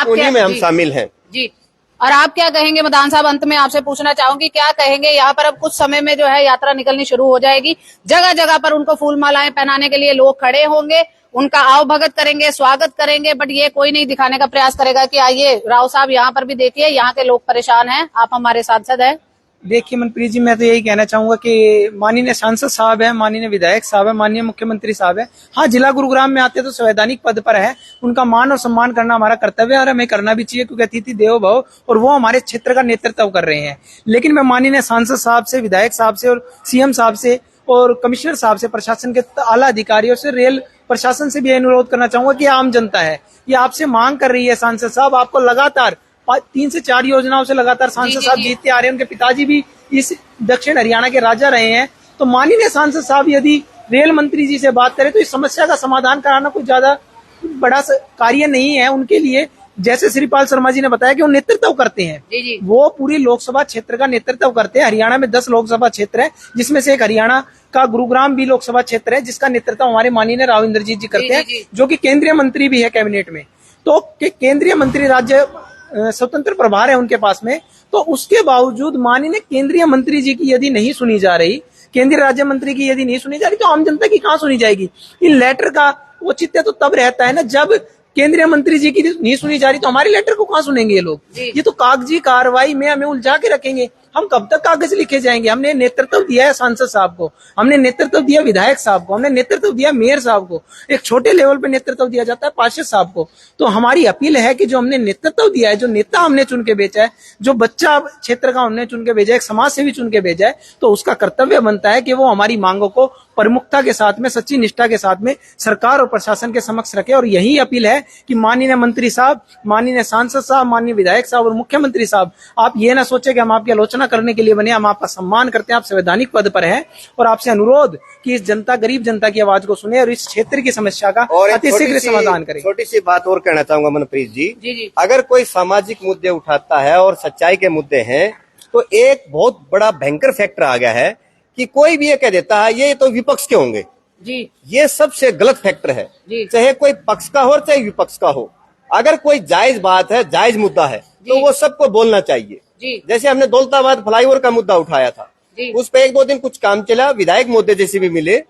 उन्हीं में हम शामिल हैं जी। और आप क्या कहेंगे मदान साहब, अंत में आपसे पूछना चाहूंगी क्या कहेंगे, यहाँ पर अब कुछ समय में जो है यात्रा निकलनी शुरू हो जाएगी, जगह जगह पर उनको फूल मालाएं पहनाने के लिए लोग खड़े होंगे, उनका आवभगत करेंगे, स्वागत करेंगे, बट ये कोई नहीं दिखाने का प्रयास करेगा कि आइए राव साहब यहाँ पर भी देखिए, यहाँ के लोग परेशान हैं, आप हमारे सांसद हैं। देखिए मनप्रीत जी, मैं तो यही कहना चाहूंगा कि माननीय सांसद साहब है, माननीय विधायक साहब है, माननीय मुख्यमंत्री साहब है, हाँ जिला गुरुग्राम में आते तो संवैधानिक पद पर है, उनका मान और सम्मान करना हमारा कर्तव्य है और हमें करना भी चाहिए क्योंकि अतिथि देवो भव और वो हमारे क्षेत्र का नेतृत्व कर रहे हैं। लेकिन मैं माननीय सांसद साहब से, विधायक साहब से और सीएम साहब से और कमिश्नर साहब से, प्रशासन के आला अधिकारियों से, रेल प्रशासन से भी अनुरोध करना चाहूंगा कि आम जनता है ये आपसे मांग कर रही है, सांसद साहब आपको लगातार 3 से 4 योजनाओं से लगातार सांसद साहब जीतते आ रहे हैं, उनके पिताजी भी इस दक्षिण हरियाणा के राजा रहे हैं। तो माननीय सांसद साहब यदि रेल मंत्री जी से बात करें तो इस समस्या का समाधान कराना कोई ज्यादा बड़ा कार्य नहीं है उनके लिए। जैसे श्रीपाल शर्मा जी ने बताया कि वो नेतृत्व करते हैं, वो पूरी लोकसभा क्षेत्र का नेतृत्व करते हैं। हरियाणा में 10 लोकसभा क्षेत्र है, जिसमें से एक हरियाणा का गुरुग्राम भी लोकसभा क्षेत्र है, जिसका नेतृत्व हमारे माननीय राव इंद्रजीत जी करते हैं, जो कि केंद्रीय मंत्री भी है कैबिनेट में। तो केंद्रीय मंत्री राज्य स्वतंत्र प्रभार है उनके पास में, तो उसके बावजूद माननीय केंद्रीय मंत्री जी की यदि नहीं सुनी जा रही, केंद्रीय राज्य मंत्री की यदि नहीं सुनी जा रही, तो आम जनता की कहाँ सुनी जाएगी। इन लेटर का औचित्य तो तब रहता है ना जब केंद्रीय मंत्री जी की नहीं सुनी जा रही, तो हमारे लेटर को कहाँ सुनेंगे ये लोग। ये तो कागजी कार्रवाई में हमें उलझा के रखेंगे, हम कब तक कागज लिखे जाएंगे। हमने नेतृत्व दिया है सांसद साहब को, हमने नेतृत्व दिया विधायक साहब को, हमने नेतृत्व दिया मेयर साहब को, एक छोटे लेवल पे नेतृत्व दिया जाता है पार्षद साहब को। तो हमारी अपील है कि जो हमने नेतृत्व दिया है, जो नेता हमने चुन के भेजा है, जो बच्चा क्षेत्र का हमने चुन के भेजा है, एक समाज सेवी चुन के भेजा है, तो उसका कर्तव्य बनता है कि वो हमारी मांगों को प्रमुखता के साथ में, सच्ची निष्ठा के साथ में सरकार और प्रशासन के समक्ष रखे। और यही अपील है कि माननीय मंत्री साहब, माननीय सांसद साहब, माननीय विधायक साहब और मुख्यमंत्री साहब, आप ये ना सोचे कि हम आपकी आलोचना करने के लिए बने, हम आपका सम्मान करते हैं, आप संवैधानिक पद पर हैं और आपसे अनुरोध कि इस जनता, गरीब जनता की आवाज को सुने और इस क्षेत्र की समस्या का अतिशीघ्र समाधान करें। छोटी सी बात और कहना चाहूंगा मनप्रीत जी, अगर कोई सामाजिक मुद्दे उठाता है और सच्चाई के मुद्दे हैं, तो एक बहुत बड़ा भयंकर फैक्टर आ गया है कि कोई भी ये कह देता है ये तो विपक्ष के होंगे जी। ये सबसे गलत फैक्टर है, चाहे कोई पक्ष का हो चाहे विपक्ष का हो। अगर कोई जायज बात है, जायज मुद्दा है, तो वो सबको बोलना चाहिए। जैसे हमने दौलताबाद फ्लाईओवर का मुद्दा उठाया था, उस पर 1-2 दिन कुछ काम चला, विधायक मुद्दे जैसे भी मिले,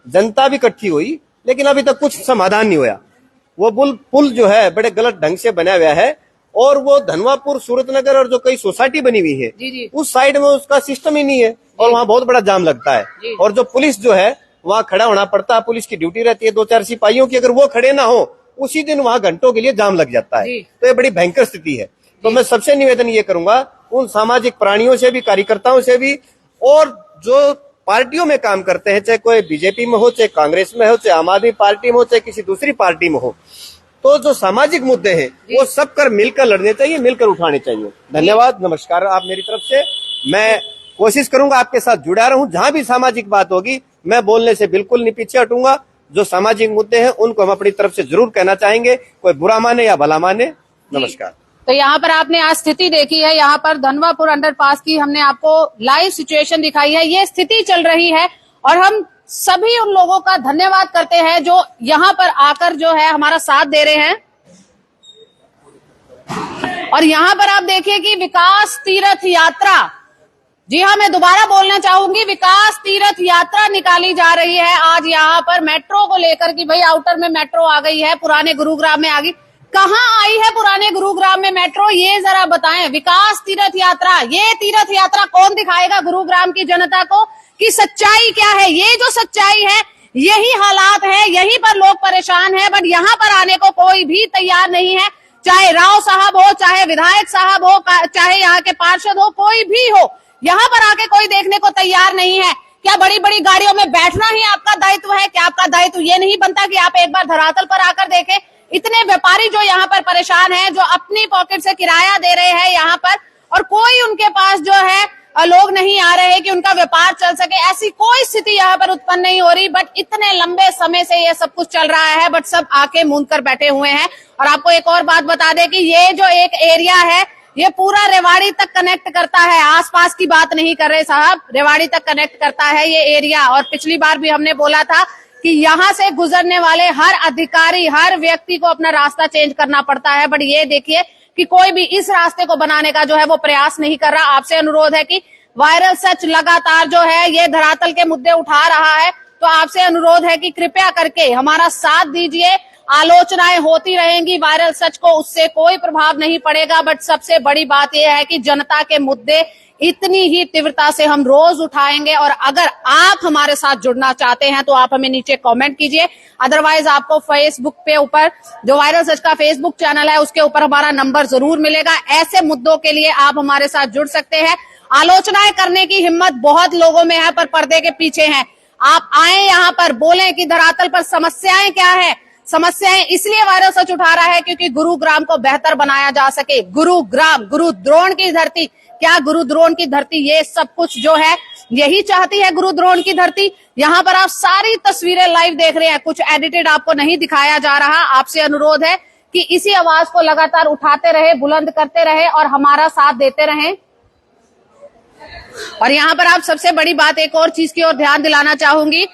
जनता भी इकट्ठी हुई, लेकिन अभी तक कुछ समाधान नहीं हुआ। वो पुल जो है बड़े गलत ढंग से बना हुआ है और वो धनवापुर, सूरतनगर और जो कई सोसाइटी बनी हुई है उस साइड में उसका सिस्टम ही नहीं है और वहाँ बहुत बड़ा जाम लगता है। और जो पुलिस जो है वहाँ खड़ा होना पड़ता है, पुलिस की ड्यूटी रहती है 2-4 सिपाहियों की, अगर वो खड़े ना हो उसी दिन वहाँ घंटों के लिए जाम लग जाता है। तो ये बड़ी भयंकर स्थिति है। तो मैं सबसे निवेदन ये करूंगा उन सामाजिक प्राणियों से भी, कार्यकर्ताओं से भी, और जो पार्टियों में काम करते हैं, चाहे कोई बीजेपी में हो, चाहे कांग्रेस में हो, चाहे आम आदमी पार्टी में हो, चाहे किसी दूसरी पार्टी में हो, तो जो सामाजिक मुद्दे हैं वो सब कर मिलकर लड़ने चाहिए, मिलकर उठाने चाहिए। धन्यवाद, नमस्कार। आप मेरी तरफ से, मैं कोशिश करूंगा आपके साथ जुड़ा रहूं, जहां भी सामाजिक बात होगी मैं बोलने से बिल्कुल नहीं पीछे हटूंगा। जो सामाजिक मुद्दे हैं उनको हम अपनी तरफ से जरूर कहना चाहेंगे, कोई बुरा माने या भला माने। नमस्कार। तो यहाँ पर आपने आज स्थिति देखी है, यहाँ पर धनवापुर अंडरपास की हमने आपको लाइव सिचुएशन दिखाई है, ये स्थिति चल रही है और हम सभी उन लोगों का धन्यवाद करते हैं जो यहाँ पर आकर जो है हमारा साथ दे रहे हैं। और यहाँ पर आप देखिए कि विकास तीर्थ यात्रा, जी हाँ, मैं दोबारा बोलना चाहूंगी, विकास तीर्थ यात्रा निकाली जा रही है आज यहाँ पर मेट्रो को लेकर कि भाई आउटर में मेट्रो आ गई है, पुराने गुरुग्राम में आ गई। कहाँ आई है पुराने गुरुग्राम में मेट्रो, ये जरा बताएं। विकास तीर्थ यात्रा, ये तीर्थ यात्रा कौन दिखाएगा गुरुग्राम की जनता को कि सच्चाई क्या है? ये जो सच्चाई है, यही हालात है, यहीं पर लोग परेशान है, बट यहाँ पर आने को कोई भी तैयार नहीं है। चाहे राव साहब हो, चाहे विधायक साहब हो, चाहे यहाँ के पार्षद हो, कोई भी हो, यहाँ पर आके कोई देखने को तैयार नहीं है। क्या बड़ी बड़ी गाड़ियों में बैठना ही आपका दायित्व है? क्या आपका दायित्व ये नहीं बनता कि आप एक बार धरातल पर आकर देखें? इतने व्यापारी जो यहाँ पर परेशान हैं, जो अपनी पॉकेट से किराया दे रहे हैं यहाँ पर, और कोई उनके पास जो है लोग नहीं आ रहे कि उनका व्यापार चल सके, ऐसी कोई स्थिति यहाँ पर उत्पन्न नहीं हो रही। बट इतने लंबे समय से ये सब कुछ चल रहा है, बट सब आके मूंद कर बैठे हुए हैं। और आपको एक और बात बता दें कि ये जो एक एरिया है, ये पूरा रेवाड़ी तक कनेक्ट करता है, आसपास की बात नहीं कर रहे साहब, रेवाड़ी तक कनेक्ट करता है ये एरिया। और पिछली बार भी हमने बोला था कि यहाँ से गुजरने वाले हर अधिकारी, हर व्यक्ति को अपना रास्ता चेंज करना पड़ता है। बट ये देखिए कि कोई भी इस रास्ते को बनाने का जो है वो प्रयास नहीं कर रहा। आपसे अनुरोध है कि वायरल सच लगातार जो है ये धरातल के मुद्दे उठा रहा है, तो आपसे अनुरोध है कि कृपया करके हमारा साथ दीजिए। आलोचनाएं होती रहेंगी वायरल सच को, उससे कोई प्रभाव नहीं पड़ेगा। बट सबसे बड़ी बात यह है कि जनता के मुद्दे इतनी ही तीव्रता से हम रोज उठाएंगे। और अगर आप हमारे साथ जुड़ना चाहते हैं तो आप हमें नीचे कमेंट कीजिए। अदरवाइज आपको फेसबुक पे ऊपर जो वायरल सच का फेसबुक चैनल है उसके ऊपर हमारा नंबर जरूर मिलेगा। ऐसे मुद्दों के लिए आप हमारे साथ जुड़ सकते हैं। आलोचनाएं करने की हिम्मत बहुत लोगों में है, पर पर्दे के पीछे है। आप आए यहाँ पर, बोलें कि धरातल पर समस्याएं क्या है। समस्याएं इसलिए वायरल सच उठा रहा है क्योंकि गुरुग्राम को बेहतर बनाया जा सके। गुरुग्राम, गुरु द्रोण की धरती, क्या गुरु द्रोण की धरती ये सब कुछ जो है यही चाहती है? गुरु द्रोण की धरती, यहाँ पर आप सारी तस्वीरें लाइव देख रहे हैं, कुछ एडिटेड आपको नहीं दिखाया जा रहा। आपसे अनुरोध है कि इसी आवाज को लगातार उठाते रहे, बुलंद करते रहे और हमारा साथ देते रहें। और यहाँ पर आप सबसे बड़ी बात एक और चीज की ओर ध्यान दिलाना चाहूंगी।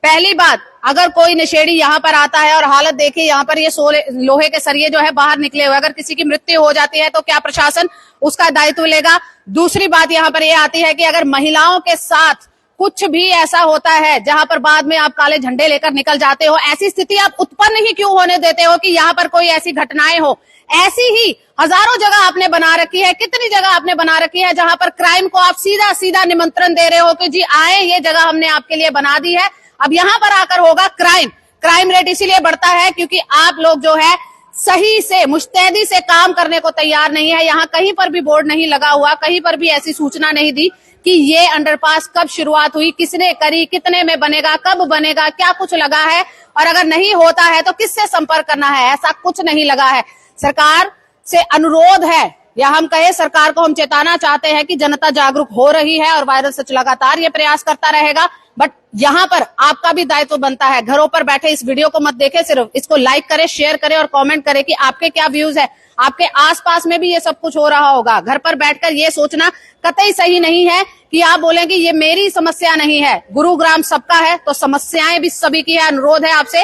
पहली बात, अगर कोई नशेड़ी यहाँ पर आता है और हालत देखिए, यहाँ पर ये लोहे के सरिये जो है बाहर निकले हुए, अगर किसी की मृत्यु हो जाती है तो क्या प्रशासन उसका दायित्व लेगा? दूसरी बात यहाँ पर ये आती है कि अगर महिलाओं के साथ कुछ भी ऐसा होता है जहां पर बाद में आप काले झंडे लेकर निकल जाते हो, ऐसी स्थिति आप उत्पन्न ही क्यों होने देते हो कि यहाँ पर कोई ऐसी घटनाएं हो? ऐसी ही हजारों जगह आपने बना रखी है, कितनी जगह आपने बना रखी है जहां पर क्राइम को आप सीधा सीधा निमंत्रण दे रहे हो कि जी आए, ये जगह हमने आपके लिए बना दी है। अब यहाँ पर आकर होगा क्राइम। क्राइम रेट इसीलिए बढ़ता है क्योंकि आप लोग जो है सही से, मुस्तैदी से काम करने को तैयार नहीं है। यहाँ कहीं पर भी बोर्ड नहीं लगा हुआ, कहीं पर भी ऐसी सूचना नहीं दी कि ये अंडरपास कब शुरुआत हुई, किसने करी, कितने में बनेगा, कब बनेगा, क्या कुछ लगा है, और अगर नहीं होता है तो किससे संपर्क करना है, ऐसा कुछ नहीं लगा है। सरकार से अनुरोध है, या हम कहे सरकार को हम चेताना चाहते हैं कि जनता जागरूक हो रही है और वायरल सच लगातार ये प्रयास करता रहेगा। बट यहाँ पर आपका भी दायित्व बनता है। घरों पर बैठे इस वीडियो को मत देखें, सिर्फ इसको लाइक करें, शेयर करें और कमेंट करें कि आपके क्या व्यूज है। आपके आसपास में भी ये सब कुछ हो रहा होगा। घर पर बैठकर ये सोचना कतई सही नहीं है कि आप बोलें कि ये मेरी समस्या नहीं है। गुरुग्राम सबका है तो समस्याएं भी सभी की है। अनुरोध है आपसे,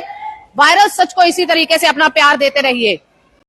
वायरल सच को इसी तरीके से अपना प्यार देते रहिए।